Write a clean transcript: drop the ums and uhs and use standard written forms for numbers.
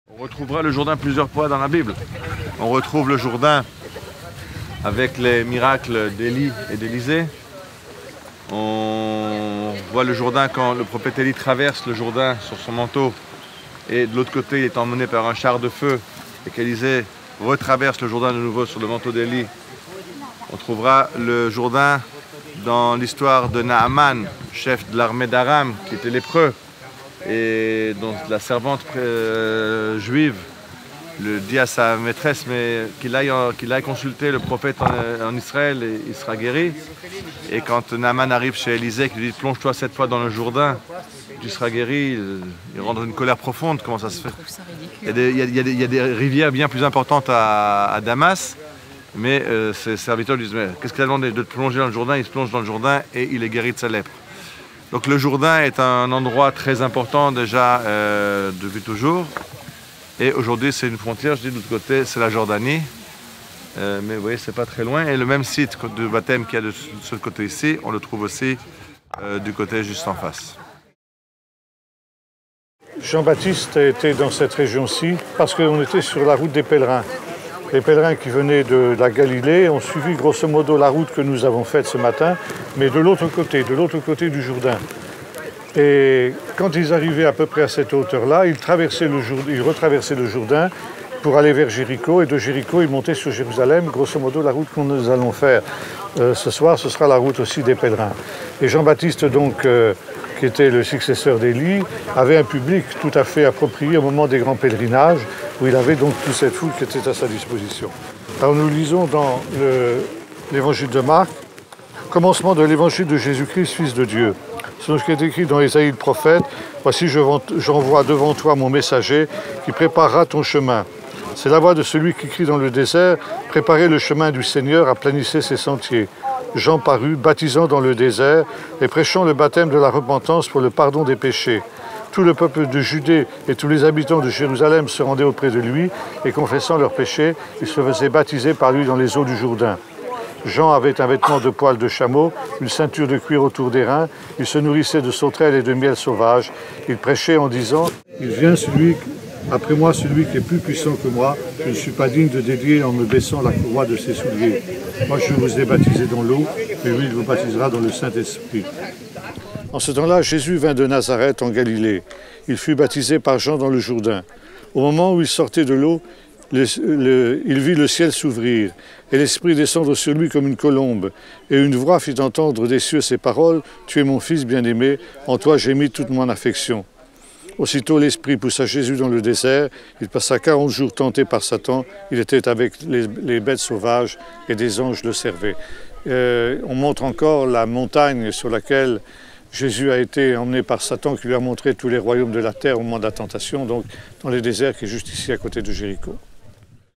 On retrouvera le Jourdain plusieurs fois dans la Bible. On retrouve le Jourdain avec les miracles d'Élie et d'Élisée. On voit le Jourdain quand le prophète Élie traverse le Jourdain sur son manteau et de l'autre côté il est emmené par un char de feu et qu'Élisée retraverse le Jourdain de nouveau sur le manteau d'Élie. On trouvera le Jourdain dans l'histoire de Naaman, chef de l'armée d'Aram, qui était lépreux et dont la servante juive le dit à sa maîtresse qu'il aille consulter le prophète en Israël et il sera guéri. Et quand Naaman arrive chez Élisée, qui lui dit « plonge-toi 7 fois dans le Jourdain, tu seras guéri », il rentre dans une colère profonde. Comment ça se fait? Il y a des rivières bien plus importantes à Damas, mais ses serviteurs lui disent « qu'est-ce qu'il a demandé de te plonger dans le Jourdain ?» Il se plonge dans le Jourdain et il est guéri de sa lèpre. Donc le Jourdain est un endroit très important déjà depuis toujours. Et aujourd'hui, c'est une frontière, je dis de l'autre côté, c'est la Jordanie. Mais vous voyez, c'est pas très loin. Et le même site de baptême qu'il y a de ce côté ici, on le trouve aussi du côté juste en face. Jean-Baptiste était dans cette région-ci parce qu'on était sur la route des pèlerins. Les pèlerins qui venaient de la Galilée ont suivi grosso modo la route que nous avons faite ce matin, mais de l'autre côté du Jourdain. Et quand ils arrivaient à peu près à cette hauteur-là, ils retraversaient le Jourdain pour aller vers Jéricho, et de Jéricho, ils montaient sur Jérusalem, grosso modo la route que nous allons faire ce soir, ce sera la route aussi des pèlerins. Et Jean-Baptiste, donc, qui était le successeur d'Élie, avait un public tout à fait approprié au moment des grands pèlerinages, où il avait donc toute cette foule qui était à sa disposition. Alors nous lisons dans l'évangile de Marc, commencement de l'évangile de Jésus-Christ, Fils de Dieu. Selon ce qui est écrit dans Ésaïe le prophète, « Voici, j'envoie devant toi mon messager qui préparera ton chemin. C'est la voix de celui qui crie dans le désert, « Préparez le chemin du Seigneur, aplanissez ses sentiers. » Jean parut, baptisant dans le désert et prêchant le baptême de la repentance pour le pardon des péchés. Tout le peuple de Judée et tous les habitants de Jérusalem se rendaient auprès de lui et confessant leurs péchés, ils se faisaient baptiser par lui dans les eaux du Jourdain. Jean avait un vêtement de poil de chameau, une ceinture de cuir autour des reins. Il se nourrissait de sauterelles et de miel sauvage. Il prêchait en disant « Il vient après moi, celui qui est plus puissant que moi. Je ne suis pas digne de délier en me baissant la courroie de ses souliers. Moi, je vous ai baptisé dans l'eau, et lui, il vous baptisera dans le Saint-Esprit. » En ce temps-là, Jésus vint de Nazareth en Galilée. Il fut baptisé par Jean dans le Jourdain. Au moment où il sortait de l'eau, il vit le ciel s'ouvrir, et l'Esprit descendre sur lui comme une colombe. Et une voix fit entendre des cieux ces paroles, « Tu es mon Fils bien-aimé, en toi j'ai mis toute mon affection. » Aussitôt l'Esprit poussa Jésus dans le désert, il passa 40 jours tenté par Satan, il était avec les bêtes sauvages et des anges le servaient. On montre encore la montagne sur laquelle Jésus a été emmené par Satan, qui lui a montré tous les royaumes de la terre au moment de la tentation, donc dans le désert qui est juste ici à côté de Jéricho.